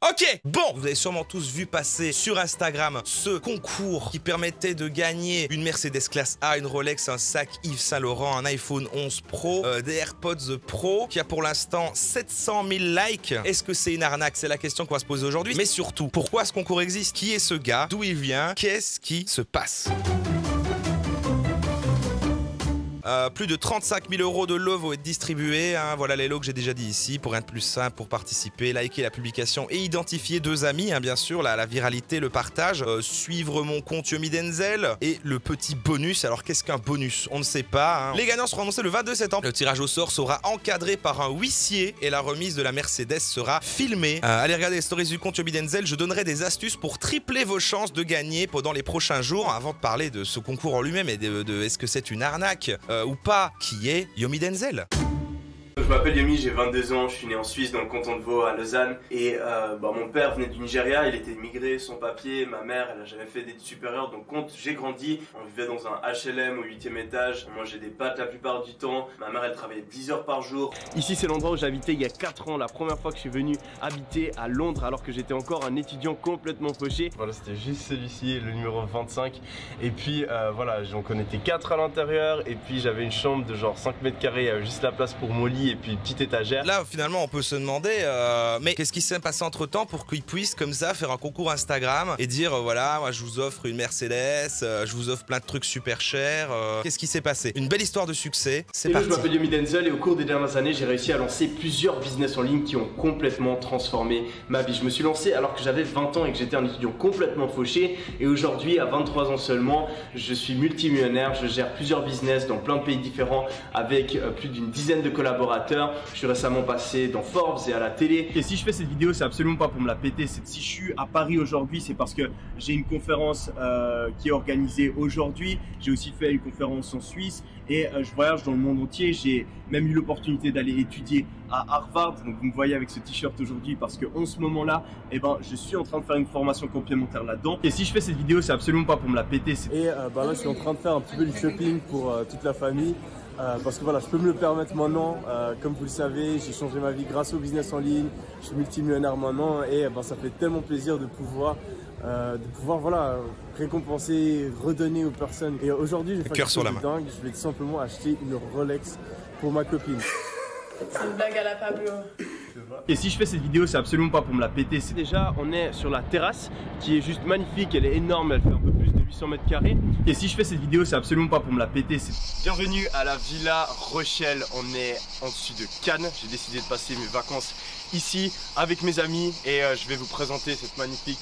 Ok, bon, vous avez sûrement tous vu passer sur Instagram ce concours qui permettait de gagner une Mercedes classe A, une Rolex, un sac Yves Saint Laurent, un iPhone 11 Pro, des AirPods Pro, qui a pour l'instant 700 000 likes. Est-ce que c'est une arnaque? C'est la question qu'on va se poser aujourd'hui. Mais surtout, pourquoi ce concours existe? Qui est ce gars? D'où il vient? Qu'est-ce qui se passe? Plus de 35 000 € de lots vont être distribués, hein. Voilà les lots que j'ai déjà dit ici. Pour rien de plus simple, pour participer, liker la publication et identifier deux amis, hein, bien sûr, la viralité, le partage, suivre mon compte Yomi Denzel et le petit bonus. Alors qu'est-ce qu'un bonus? On ne sait pas, hein. Les gagnants seront annoncés le 22 septembre. Le tirage au sort sera encadré par un huissier et la remise de la Mercedes sera filmée. Allez regarder les stories du compte Yomi Denzel, je donnerai des astuces pour tripler vos chances de gagner pendant les prochains jours. Avant de parler de ce concours en lui-même et de est-ce que c'est une arnaque ou pas, qui est Yomi Denzel. Je m'appelle Yomi, j'ai 22 ans, je suis né en Suisse dans le canton de Vaud à Lausanne et mon père venait du Nigeria, il était immigré, sans papier, ma mère elle a jamais fait d'études supérieures, donc quand j'ai grandi, on vivait dans un HLM au 8e étage, on mangeait des pâtes la plupart du temps, ma mère elle travaillait 10 heures par jour. Ici c'est l'endroit où j'habitais il y a 4 ans, la première fois que je suis venu habiter à Londres alors que j'étais encore un étudiant complètement fauché. Voilà, c'était juste celui-ci, le numéro 25 et puis voilà, donc on était 4 à l'intérieur et puis j'avais une chambre de genre 5 mètres carrés, il y avait juste la place pour mon lit et puis une petite étagère. Là finalement on peut se demander mais qu'est-ce qui s'est passé entre temps pour qu'ils puissent comme ça faire un concours Instagram et dire voilà, moi je vous offre une Mercedes, je vous offre plein de trucs super chers, qu'est-ce qui s'est passé? Une belle histoire de succès, c'est parti. Je m'appelle Yomi Denzel et au cours des dernières années j'ai réussi à lancer plusieurs business en ligne qui ont complètement transformé ma vie. Je me suis lancé alors que j'avais 20 ans et que j'étais un étudiant complètement fauché et aujourd'hui à 23 ans seulement je suis multimillionnaire, je gère plusieurs business dans plein de pays différents avec plus d'une dizaine de collaborateurs. Je suis récemment passé dans Forbes et à la télé. Et si je fais cette vidéo, c'est absolument pas pour me la péter. Si je suis à Paris aujourd'hui, c'est parce que j'ai une conférence qui est organisée aujourd'hui. J'ai aussi fait une conférence en Suisse et je voyage dans le monde entier. J'ai même eu l'opportunité d'aller étudier à Harvard. Donc vous me voyez avec ce t-shirt aujourd'hui parce que en ce moment-là, je suis en train de faire une formation complémentaire là-dedans. Et si je fais cette vidéo, c'est absolument pas pour me la péter. Et là, je suis en train de faire un petit peu du shopping pour toute la famille. Parce que voilà, je peux me le permettre maintenant. Comme vous le savez, j'ai changé ma vie grâce au business en ligne. Je suis multimillionnaire maintenant et ça fait tellement plaisir de pouvoir voilà, récompenser, redonner aux personnes. Et aujourd'hui, je vais faire quelque chose de dingue. Je vais tout simplement acheter une Rolex pour ma copine. C'est une blague à la Pablo. Et si je fais cette vidéo, c'est absolument pas pour me la péter. Déjà, on est sur la terrasse qui est juste magnifique, elle est énorme, elle fait un peu plus de 800 mètres carrés. Et si je fais cette vidéo, c'est absolument pas pour me la péter. Bienvenue à la Villa Rochelle, on est en dessus de Cannes. J'ai décidé de passer mes vacances ici avec mes amis et je vais vous présenter cette magnifique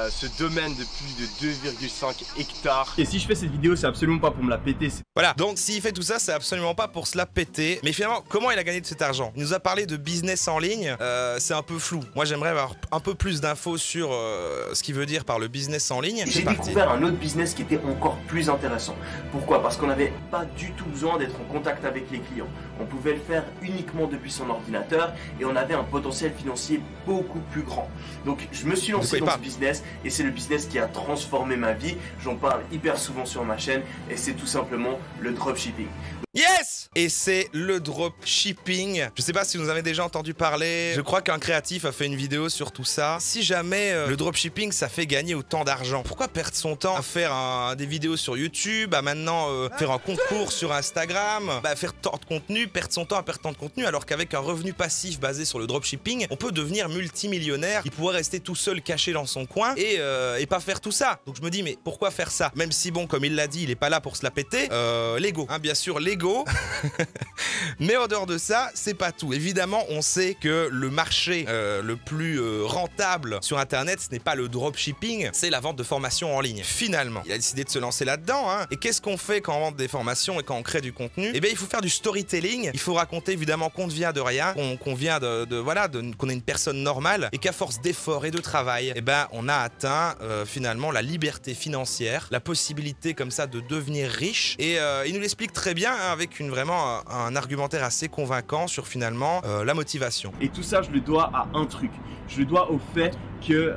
ce domaine de plus de 2,5 hectares. Et si je fais cette vidéo, c'est absolument pas pour me la péter. Voilà, donc s'il fait tout ça, c'est absolument pas pour se la péter. Mais finalement, comment il a gagné de cet argent? Il nous a parlé de business en ligne, c'est un peu flou. Moi, j'aimerais avoir un peu plus d'infos sur ce qu'il veut dire par le business en ligne. J'ai découvert un autre business qui était encore plus intéressant. Pourquoi? Parce qu'on n'avait pas du tout besoin d'être en contact avec les clients. On pouvait le faire uniquement depuis son ordinateur et on avait un potentiel financier beaucoup plus grand. Donc, je me suis lancé dans ce business. Et c'est le business qui a transformé ma vie. J'en parle hyper souvent sur ma chaîne et c'est tout simplement le dropshipping. Yes! Et c'est le dropshipping. Je sais pas si vous en avez déjà entendu parler. Je crois qu'un créatif a fait une vidéo sur tout ça. Si jamais le dropshipping ça fait gagner autant d'argent, pourquoi perdre son temps à faire des vidéos sur YouTube, à maintenant faire un concours sur Instagram, faire tant de contenu, perdre son temps à perdre tant de contenu, alors qu'avec un revenu passif basé sur le dropshipping, on peut devenir multimillionnaire. Il pourrait rester tout seul caché dans son coin et pas faire tout ça. Donc je me dis mais pourquoi faire ça? Même si bon, comme il l'a dit, il est pas là pour se la péter. L'ego, hein, bien sûr, l'ego. Mais en dehors de ça, c'est pas tout. Évidemment, on sait que le marché le plus rentable sur internet, ce n'est pas le dropshipping, c'est la vente de formations en ligne. Finalement, il a décidé de se lancer là-dedans, hein. Et qu'est-ce qu'on fait quand on vend des formations et quand on crée du contenu? Eh bien, il faut faire du storytelling. Il faut raconter évidemment qu'on ne vient de rien, qu'on vient qu'on est une personne normale et qu'à force d'efforts et de travail, eh ben, on a atteint finalement la liberté financière, la possibilité comme ça de devenir riche. Et il nous l'explique très bien, hein, avec vraiment un argumentaire assez convaincant sur finalement la motivation. Et tout ça, je le dois à un truc. Je le dois au fait que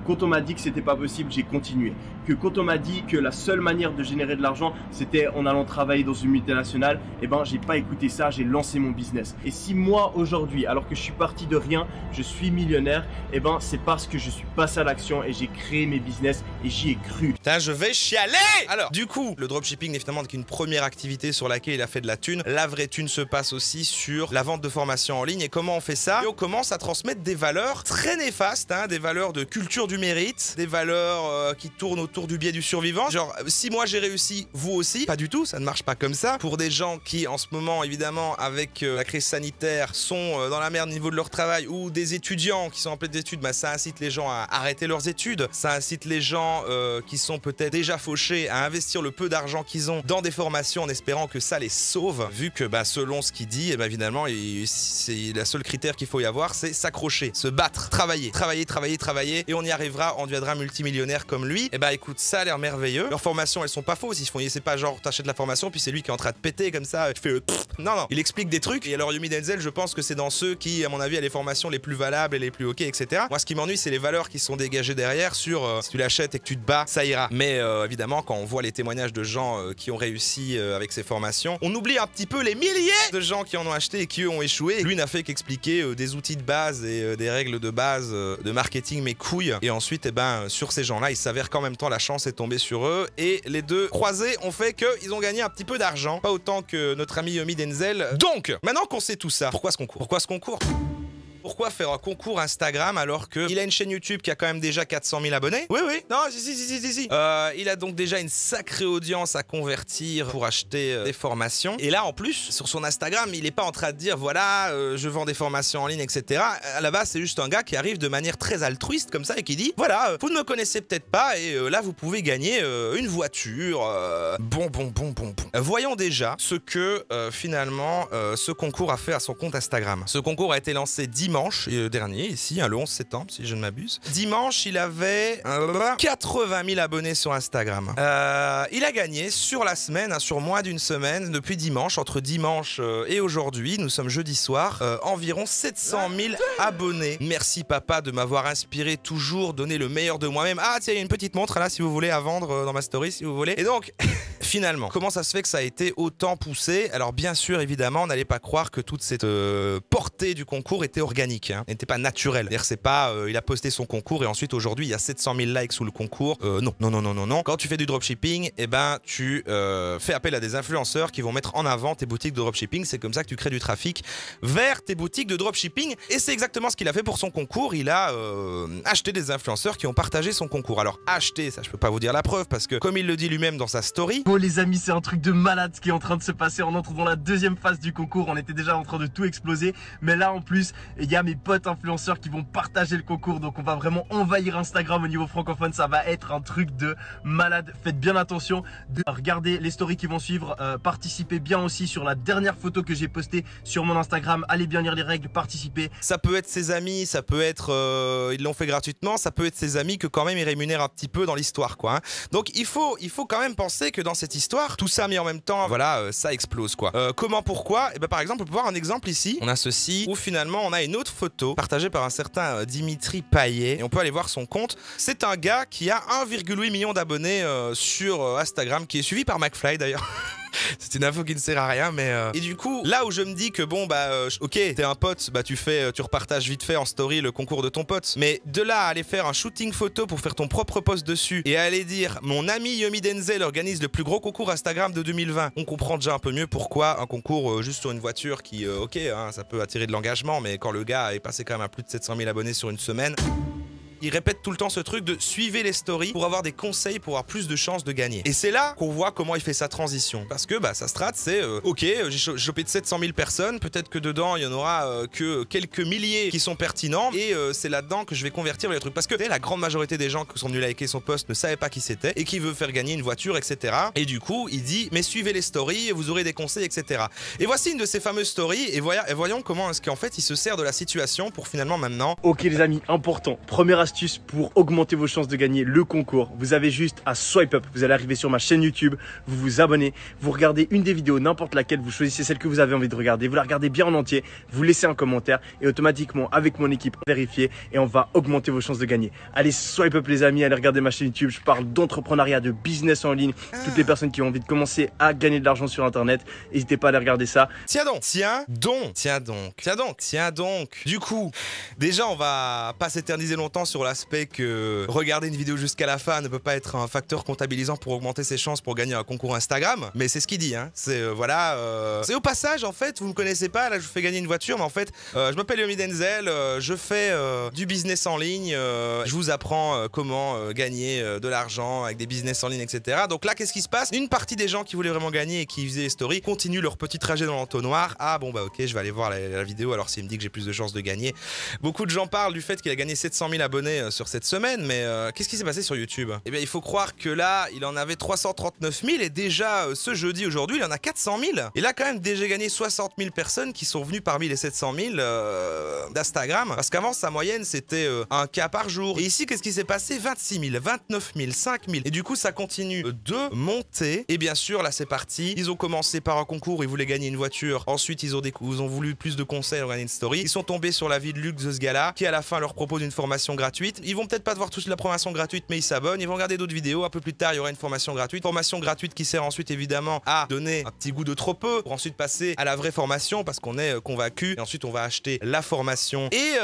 quand on m'a dit que c'était pas possible, j'ai continué. Que quand on m'a dit que la seule manière de générer de l'argent, c'était en allant travailler dans une multinationale, eh ben j'ai pas écouté ça, j'ai lancé mon business. Et si moi aujourd'hui, alors que je suis parti de rien, je suis millionnaire, eh ben c'est parce que je suis passé à l'action et j'ai créé mes business et j'y ai cru. Putain, je vais chialer! Alors, du coup, le dropshipping n'est finalement qu'une première activité sur laquelle il a fait de la thune. La vraie thune se passe aussi sur la vente de formations en ligne. Et comment on fait ça? Et on commence à transmettre des valeurs très néfastes, hein, des valeurs de culture du mérite, des valeurs qui tournent autour du biais du survivant. Genre, si moi j'ai réussi, vous aussi. Pas du tout, ça ne marche pas comme ça. Pour des gens qui, en ce moment, évidemment, avec la crise sanitaire, sont dans la merde au niveau de leur travail, ou des étudiants qui sont en pleine études, bah, ça incite les gens à arrêter leurs études. Ça incite les gens qui sont peut-être déjà fauchés à investir le peu d'argent qu'ils ont dans des formations en espérant que ça les sauve. Vu que, bah, selon ce qu'il dit, bah, évidemment, c'est la seule critère qu'il faut y avoir, c'est s'accrocher, se battre, travailler, et on y arrivera, on deviendra multimillionnaire comme lui. Et bah écoute, ça a l'air merveilleux. Leurs formations, elles sont pas fausses. C'est pas genre t'achètes la formation puis c'est lui qui est en train de péter comme ça. Tu fais non, il explique des trucs. Et alors Yomi Denzel, je pense que c'est dans ceux qui, à mon avis, a les formations les plus valables et les plus ok, etc. Moi, ce qui m'ennuie, c'est les valeurs qui sont dégagées derrière sur si tu l'achètes et que tu te bats, ça ira. Mais évidemment, quand on voit les témoignages de gens qui ont réussi avec ces formations, on oublie un petit peu les milliers de gens qui en ont acheté et qui eux ont échoué. Lui n'a fait qu'expliquer des outils de base et des règles de base de marketing, mes couilles. Et ensuite, eh ben, sur ces gens-là, il s'avère qu'en même temps, la chance est tombée sur eux. Et les deux croisés ont fait qu'ils ont gagné un petit peu d'argent. Pas autant que notre ami Yomi Denzel. Donc, maintenant qu'on sait tout ça, pourquoi ce concours? Pourquoi faire un concours Instagram alors qu'il a une chaîne YouTube qui a quand même déjà 400 000 abonnés? Oui, non, si. Il a donc déjà une sacrée audience à convertir pour acheter des formations. Et là, en plus, sur son Instagram, il n'est pas en train de dire, voilà, je vends des formations en ligne, etc. À la base, c'est juste un gars qui arrive de manière très altruiste comme ça et qui dit, voilà, vous ne me connaissez peut-être pas et là, vous pouvez gagner une voiture. Bon. Voyons déjà ce que, finalement, ce concours a fait à son compte Instagram. Ce concours a été lancé dimanche dernier, ici, le 11 septembre, si je ne m'abuse. Dimanche, il avait 80 000 abonnés sur Instagram. Il a gagné sur la semaine, sur moins d'une semaine, depuis dimanche, entre dimanche et aujourd'hui, nous sommes jeudi soir, environ 700 000 abonnés. Merci papa de m'avoir inspiré, toujours donner le meilleur de moi-même. Ah tiens, il y a une petite montre là, si vous voulez, à vendre dans ma story, si vous voulez. Et donc, finalement, comment ça se fait que ça a été autant poussé? Alors bien sûr, évidemment, on n'allait pas croire que toute cette portée du concours était organique, hein, n'était pas naturelle. C'est-à-dire, c'est pas, il a posté son concours et ensuite aujourd'hui il y a 700 000 likes sous le concours. Non. Quand tu fais du dropshipping, eh ben tu fais appel à des influenceurs qui vont mettre en avant tes boutiques de dropshipping. C'est comme ça que tu crées du trafic vers tes boutiques de dropshipping. Et c'est exactement ce qu'il a fait pour son concours. Il a acheté des influenceurs qui ont partagé son concours. Alors acheter, ça je peux pas vous dire la preuve parce que comme il le dit lui-même dans sa story. Bon les amis, c'est un truc de malade ce qui est en train de se passer. On entre dans la deuxième phase du concours. On était déjà en train de tout exploser, mais là en plus il y a mes potes influenceurs qui vont partager le concours, donc on va vraiment envahir Instagram au niveau francophone. Ça va être un truc de malade. Faites bien attention de regarder les stories qui vont suivre, participez bien aussi sur la dernière photo que j'ai postée sur mon Instagram. Allez bien lire les règles, participez. Ça peut être ses amis, ça peut être ils l'ont fait gratuitement, ça peut être ses amis que quand même ils rémunèrent un petit peu dans l'histoire, quoi, hein. Donc il faut quand même penser que dans cette histoire, tout ça mis en même temps, voilà, ça explose, quoi. Comment, pourquoi? Et ben par exemple, on peut voir un exemple ici. On a ceci où finalement on a une autre photo partagée par un certain Dimitri Payet et on peut aller voir son compte. C'est un gars qui a 1,8 million d'abonnés sur Instagram, qui est suivi par McFly d'ailleurs. C'est une info qui ne sert à rien, mais et du coup là où je me dis que bon bah ok, t'es un pote, bah tu repartages vite fait en story le concours de ton pote, mais de là à aller faire un shooting photo pour faire ton propre post dessus et à aller dire mon ami Yomi Denzel organise le plus gros concours Instagram de 2020, on comprend déjà un peu mieux pourquoi un concours juste sur une voiture qui ok, hein, ça peut attirer de l'engagement, mais quand le gars est passé quand même à plus de 700 000 abonnés sur une semaine. Il répète tout le temps ce truc de suivez les stories pour avoir des conseils, pour avoir plus de chances de gagner. Et c'est là qu'on voit comment il fait sa transition. Parce que bah, sa strat, c'est ok, j'ai chopé de 700 000 personnes, peut-être que dedans, il y en aura que quelques milliers qui sont pertinents. Et c'est là-dedans que je vais convertir les trucs. Parce que la grande majorité des gens qui sont venus liker son post ne savaient pas qui c'était et qui veut faire gagner une voiture, etc. Et du coup, il dit, mais suivez les stories, vous aurez des conseils, etc. Et voici une de ces fameuses stories. Et voyons comment est-ce qu'en fait, il se sert de la situation pour finalement maintenant... Ok les amis, important. Première astuce astuce pour augmenter vos chances de gagner le concours. Vous avez juste à swipe up. Vous allez arriver sur ma chaîne YouTube, vous vous abonnez, vous regardez une des vidéos, n'importe laquelle, vous choisissez celle que vous avez envie de regarder, vous la regardez bien en entier, vous laissez un commentaire et automatiquement avec mon équipe vérifier et on va augmenter vos chances de gagner. Allez swipe up les amis, allez regarder ma chaîne YouTube, je parle d'entrepreneuriat, de business en ligne, toutes les personnes qui ont envie de commencer à gagner de l'argent sur internet, n'hésitez pas à aller regarder ça. Tiens donc, tiens donc, tiens donc, tiens donc, tiens donc. Du coup, déjà on va pas s'éterniser longtemps sur l'aspect que regarder une vidéo jusqu'à la fin ne peut pas être un facteur comptabilisant pour augmenter ses chances pour gagner un concours Instagram, mais c'est ce qu'il dit, hein. C'est voilà, c'est au passage en fait, vous me connaissez pas, là je vous fais gagner une voiture, mais en fait, je m'appelle Yomi Denzel, je fais du business en ligne, je vous apprends comment gagner de l'argent avec des business en ligne, etc. Donc là, qu'est-ce qui se passe? Une partie des gens qui voulaient vraiment gagner et qui faisaient les stories continuent leur petit trajet dans l'entonnoir. Ah bon bah ok, je vais aller voir la vidéo alors s'il me dit que j'ai plus de chances de gagner. Beaucoup de gens parlent du fait qu'il a gagné 700 000 abonnés sur cette semaine, mais qu'est-ce qui s'est passé sur YouTube? Eh bien il faut croire que là, il en avait 339 000 et déjà ce jeudi aujourd'hui, il en a 400 000. Et là quand même déjà gagné 60 000 personnes qui sont venues parmi les 700 000 d'Instagram. Parce qu'avant sa moyenne c'était un cas par jour. Et ici qu'est-ce qui s'est passé? 26 000, 29 000, 5 000. Et du coup ça continue de monter. Et bien sûr là c'est parti. Ils ont commencé par un concours, ils voulaient gagner une voiture. Ensuite ils ont voulu plus de conseils, gagner une story. Ils sont tombés sur la vie de luxe de ce gars-là qui à la fin leur propose une formation gratuite. Ils vont peut-être pas devoir toucher la formation gratuite mais ils s'abonnent. Ils vont regarder d'autres vidéos. Un peu plus tard il y aura une formation gratuite. Formation gratuite qui sert ensuite évidemment à donner un petit goût de trop peu pour ensuite passer à la vraie formation parce qu'on est convaincu. Et ensuite on va acheter la formation. Et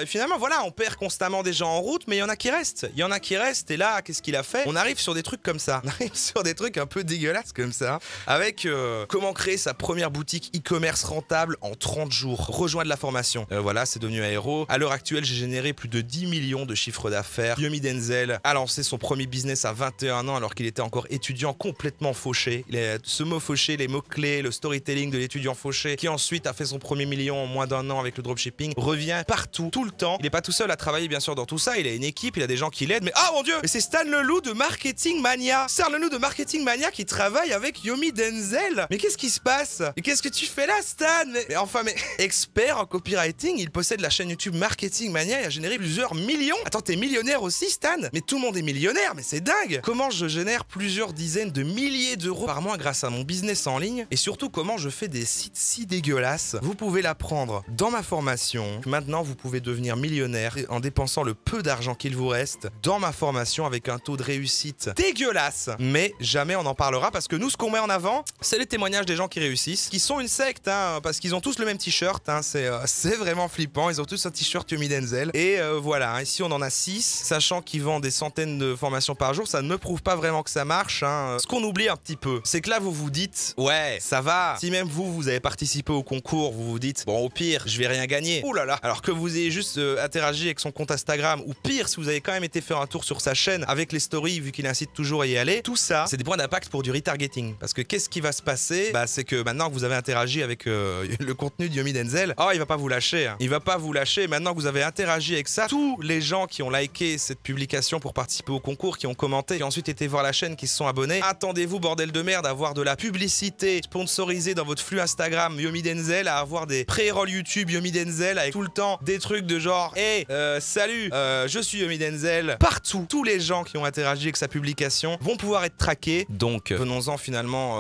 finalement voilà, on perd constamment des gens en route mais il y en a qui restent. Il y en a qui restent et là qu'est-ce qu'il a fait? On arrive sur des trucs comme ça. On arrive sur des trucs un peu dégueulasses comme ça. Avec comment créer sa première boutique e-commerce rentable en 30 jours. Rejoindre la formation. Voilà, c'est devenu un héros. À l'heure actuelle, j'ai généré plus de 10 millions de chiffres d'affaires. Yomi Denzel a lancé son premier business à 21 ans alors qu'il était encore étudiant complètement fauché. Ce mot fauché, les mots-clés, le storytelling de l'étudiant fauché qui ensuite a fait son premier million en moins d'un an avec le dropshipping revient partout, tout le temps. Il n'est pas tout seul à travailler bien sûr dans tout ça. Il a une équipe, il a des gens qui l'aident. Mais ah mon dieu, mais c'est Stan Leloup de Marketing Mania. Stan Leloup de Marketing Mania qui travaille avec Yomi Denzel. Mais qu'est-ce qui se passe? Et qu'est-ce que tu fais là, Stan? Mais enfin, mais expert en copywriting, il possède la chaîne YouTube Marketing Mania et a généré plusieurs millions. Attends, t'es millionnaire aussi, Stan? Mais tout le monde est millionnaire, mais c'est dingue. Comment je génère plusieurs dizaines de milliers d'euros par mois grâce à mon business en ligne? Et surtout, comment je fais des sites si dégueulasses? Vous pouvez l'apprendre dans ma formation. Maintenant, vous pouvez devenir millionnaire en dépensant le peu d'argent qu'il vous reste dans ma formation avec un taux de réussite dégueulasse. Mais jamais on en parlera parce que nous, ce qu'on met en avant, c'est les témoignages des gens qui réussissent, qui sont une secte, hein, parce qu'ils ont tous le même t-shirt, hein, c'est vraiment flippant, ils ont tous un t-shirt Yomi Denzel, et voilà, hein, ici on en a 6, sachant qu'ils vendent des centaines de formations par jour, ça ne prouve pas vraiment que ça marche, hein. Ce qu'on oublie un petit peu, c'est que là vous vous dites, ouais, ça va, si même vous avez participé au concours, vous vous dites, bon au pire, je vais rien gagner, ouh là là, alors que vous ayez juste interagi avec son compte Instagram, ou pire, si vous avez quand même été faire un tour sur sa chaîne, avec les stories, vu qu'il incite toujours à y aller, tout ça, c'est des points d'impact pour du retargeting, parce que qu'est-ce qui va se passer? Bah c'est que maintenant que vous avez interagi avec le contenu de Yomi Denzel, oh il va pas vous lâcher, hein. Il va pas vous lâcher, maintenant que vous avez interagi avec ça, tous les gens qui ont liké cette publication pour participer au concours, qui ont commenté, qui ont ensuite été voir la chaîne, qui se sont abonnés, attendez-vous bordel de merde à avoir de la publicité sponsorisée dans votre flux Instagram Yomi Denzel, à avoir des pré-rolls YouTube Yomi Denzel avec tout le temps des trucs de genre hey, salut, je suis Yomi Denzel. Partout, tous les gens qui ont interagi avec sa publication vont pouvoir être traqués. Donc venons-en finalement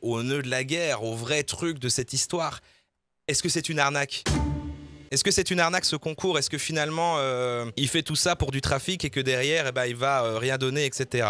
au nœud de la guerre, au vrai truc de cette histoire. Est-ce que c'est une arnaque ? Est-ce que c'est une arnaque ce concours? Est-ce que finalement il fait tout ça pour du trafic et que derrière il va rien donner, etc.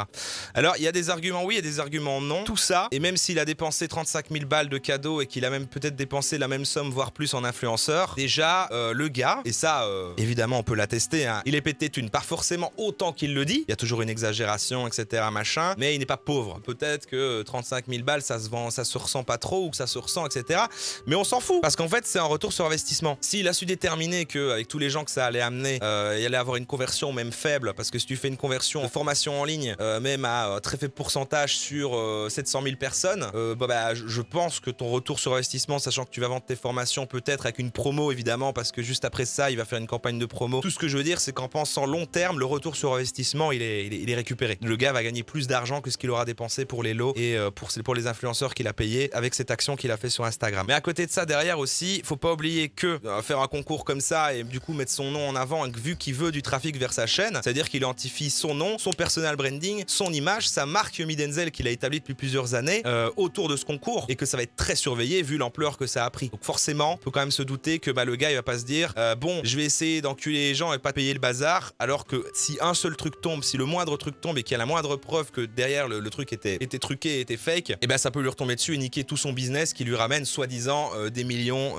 Alors il y a des arguments oui et des arguments non. Tout ça, et même s'il a dépensé 35 000 balles de cadeaux et qu'il a même peut-être dépensé la même somme voire plus en influenceur, déjà le gars, et ça évidemment on peut l'attester, hein, il est pété de thunes, pas forcément autant qu'il le dit, il y a toujours une exagération, etc. machin, mais il n'est pas pauvre. Peut-être que 35 000 balles ça se vend, ça se ressent pas trop ou que ça se ressent, etc. Mais on s'en fout parce qu'en fait c'est un retour sur investissement. S'il a su déterminé qu'avec tous les gens que ça allait amener, il allait avoir une conversion même faible, parce que si tu fais une conversion de formation en ligne, même à très faible pourcentage sur 700 000 personnes, je pense que ton retour sur investissement, sachant que tu vas vendre tes formations peut-être avec une promo évidemment, parce que juste après ça, il va faire une campagne de promo. Tout ce que je veux dire, c'est qu'en pensant long terme, le retour sur investissement, il est récupéré. Le gars va gagner plus d'argent que ce qu'il aura dépensé pour les lots et pour les influenceurs qu'il a payé avec cette action qu'il a fait sur Instagram. Mais à côté de ça, derrière aussi, faut pas oublier que faire un concours concours comme ça et du coup mettre son nom en avant vu qu'il veut du trafic vers sa chaîne, c'est-à-dire qu'il identifie son nom, son personal branding, son image, sa marque Yomi Denzel qu'il a établie depuis plusieurs années autour de ce concours et que ça va être très surveillé vu l'ampleur que ça a pris. Donc forcément, on peut quand même se douter que le gars il va pas se dire bon, je vais essayer d'enculer les gens et pas payer le bazar, alors que si un seul truc tombe, si le moindre truc tombe et qu'il y a la moindre preuve que derrière le truc était truqué, était fake, et ben ça peut lui retomber dessus et niquer tout son business qui lui ramène soi-disant des millions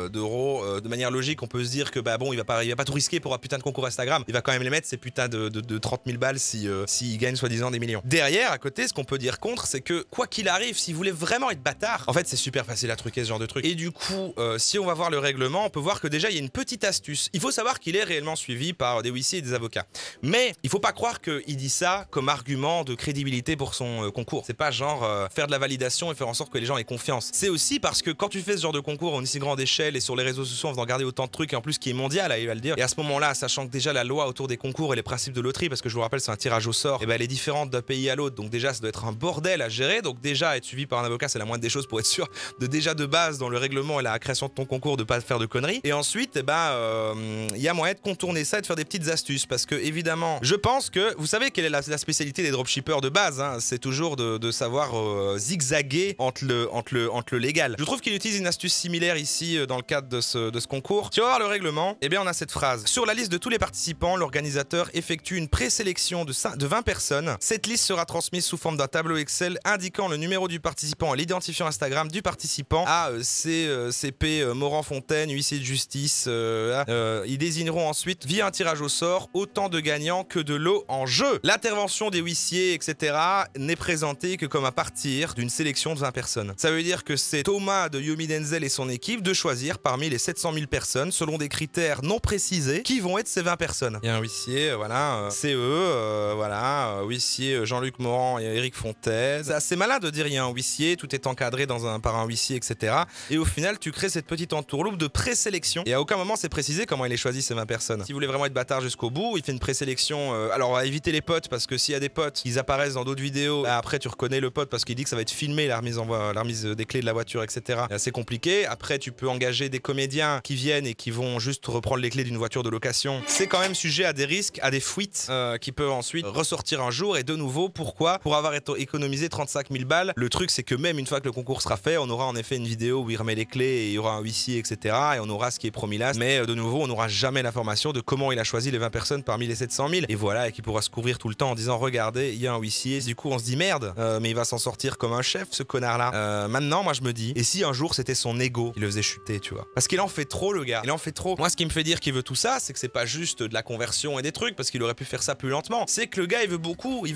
d'euros. De manière logique, on peut se dire que bon, il va pas tout risquer pour un putain de concours Instagram, il va quand même les mettre ces putains de 30 000 balles s'il gagne soi-disant des millions. Derrière, à côté, ce qu'on peut dire contre, c'est que quoi qu'il arrive, s'il voulait vraiment être bâtard, en fait c'est super facile à truquer ce genre de truc. Et du coup, si on va voir le règlement, on peut voir que déjà il y a une petite astuce. Il faut savoir qu'il est réellement suivi par des huissiers et des avocats. Mais il faut pas croire qu'il dit ça comme argument de crédibilité pour son concours. C'est pas genre faire de la validation et faire en sorte que les gens aient confiance. C'est aussi parce que quand tu fais ce genre de concours à une si grande échelle et sur les réseaux sociaux en faisant garder autant de trucs et en plus qui est mondial, il va le dire. Et à ce moment-là, sachant que déjà la loi autour des concours et les principes de loterie, parce que je vous rappelle c'est un tirage au sort, et elle est différente d'un pays à l'autre. Donc déjà ça doit être un bordel à gérer. Donc déjà être suivi par un avocat c'est la moindre des choses pour être sûr de base dans le règlement et la création de ton concours de pas faire de conneries. Et ensuite il y a moyen de contourner ça et de faire des petites astuces parce que évidemment je pense que vous savez quelle est la spécialité des dropshippers de base, hein, c'est toujours de savoir zigzaguer entre le légal. Je trouve qu'il utilise une astuce similaire ici dans le cadre de ce concours. Tu vas voir le règlement, et bien on a cette phrase: sur la liste de tous les participants, l'organisateur effectue une présélection de 20 personnes. Cette liste sera transmise sous forme d'un tableau Excel indiquant le numéro du participant et l'identifiant Instagram du participant à CP Morand-Fontaine, huissier de justice. Ils désigneront ensuite via un tirage au sort autant de gagnants que de lots en jeu. L'intervention des huissiers, etc. n'est présentée que comme à partir d'une sélection de 20 personnes. Ça veut dire que c'est Thomas de Yomi Denzel et son équipe de choisir parmi les 700 000 personnes selon des critères non précisés qui vont être ces 20 personnes. Il y a un huissier, voilà, CE, voilà, huissier Jean-Luc Morand et Eric Fontaine. C'est assez malin de dire il y a un huissier, tout est encadré par un huissier, etc. Et au final, tu crées cette petite entourloupe de présélection. Et à aucun moment c'est précisé comment il est choisi ces 20 personnes. Si vous voulez vraiment être bâtard jusqu'au bout, il fait une présélection. Alors on va éviter les potes parce que s'il y a des potes qui apparaissent dans d'autres vidéos, après tu reconnais le pote parce qu'il dit que ça va être filmé la remise des clés de la voiture, etc. C'est assez compliqué. Après tu peux engager des comédiens qui viennent et qui vont juste reprendre les clés d'une voiture de location. C'est quand même sujet à des risques, à des fuites qui peuvent ensuite ressortir un jour et de nouveau. Pourquoi? Pour avoir économisé 35 000 balles. Le truc c'est que même une fois que le concours sera fait, on aura en effet une vidéo où il remet les clés et il y aura un huissier, etc. Et on aura ce qui est promis là. Mais de nouveau, on n'aura jamais l'information de comment il a choisi les 20 personnes parmi les 700 000. Et voilà, et qui pourra se couvrir tout le temps en disant regardez, il y a un huissier. Du coup, on se dit merde, mais il va s'en sortir comme un chef, ce connard-là. Maintenant, moi je me dis, et si un jour c'était son ego qui le faisait chuter, tu vois? Parce qu'il en fait trop, le gars. Il en fait trop. Moi, ce qui me fait dire qu'il veut tout ça, c'est que c'est pas juste de la conversion et des trucs, parce qu'il aurait pu faire ça plus lentement. C'est que le gars, il veut beaucoup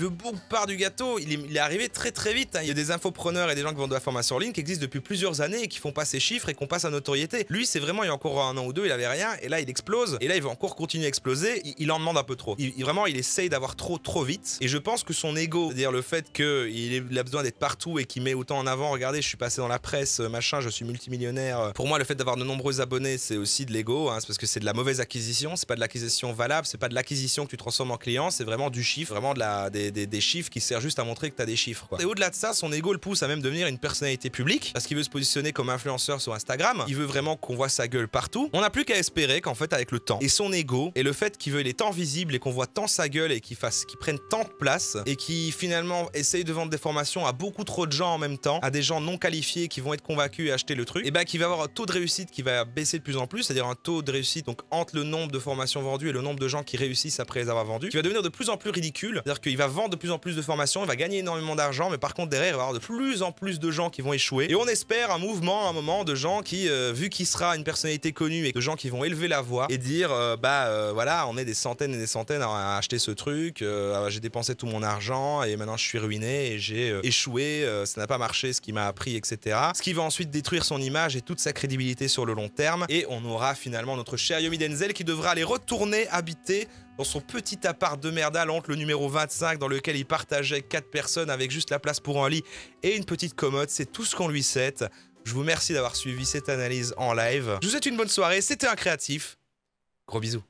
part du gâteau. Il est arrivé très très vite. Hein. Il y a des infopreneurs et des gens qui vendent de la formation en ligne qui existent depuis plusieurs années et qui font pas ces chiffres et qu'on passe à notoriété. Lui, c'est vraiment, il y a encore un an ou deux, il avait rien, et là, il explose. Et là, il va encore continuer à exploser. Il en demande un peu trop. Vraiment, il essaye d'avoir trop vite. Et je pense que son ego, c'est-à-dire le fait qu'il a besoin d'être partout et qu'il met autant en avant, regardez, je suis passé dans la presse, machin, je suis multimillionnaire. Pour moi, le fait d'avoir de nombreux abonnés, c'est aussi de l'ego, hein, c'est parce que c'est de la mauvaise acquisition, c'est pas de l'acquisition valable, c'est pas de l'acquisition que tu transformes en client, c'est vraiment du chiffre, vraiment des chiffres qui servent juste à montrer que tu as des chiffres, quoi. Et au-delà de ça, son ego le pousse à même devenir une personnalité publique parce qu'il veut se positionner comme influenceur sur Instagram, il veut vraiment qu'on voit sa gueule partout. On n'a plus qu'à espérer qu'en fait, avec le temps et son ego et le fait qu'il veut, il est tant visible et qu'on voit tant sa gueule et qu'il prenne tant de place et qui finalement essaye de vendre des formations à beaucoup trop de gens en même temps, à des gens non qualifiés qui vont être convaincus et acheter le truc, et qu'il va avoir un taux de réussite qui va baisser de plus en plus, c'est-à-dire un taux de réussite donc entre le nombre de formations vendues et le nombre de gens qui réussissent après les avoir vendues, qui va devenir de plus en plus ridicule, c'est-à-dire qu'il va vendre de plus en plus de formations, il va gagner énormément d'argent, mais par contre derrière il va y avoir de plus en plus de gens qui vont échouer, et on espère un mouvement à un moment de gens qui, vu qu'il sera une personnalité connue et de gens qui vont élever la voix et dire voilà, on est des centaines et des centaines à acheter ce truc, j'ai dépensé tout mon argent et maintenant je suis ruiné et j'ai échoué, ça n'a pas marché ce qui m'a appris, etc. Ce qui va ensuite détruire son image et toute sa crédibilité sur le long terme, et on aura finalement notre cher Yomi Denzel qui devra aller retourner habiter dans son petit appart de merde à Londres, le numéro 25, dans lequel il partageait 4 personnes avec juste la place pour un lit et une petite commode. C'est tout ce qu'on lui souhaite. Je vous remercie d'avoir suivi cette analyse en live. Je vous souhaite une bonne soirée, c'était un créatif. Gros bisous.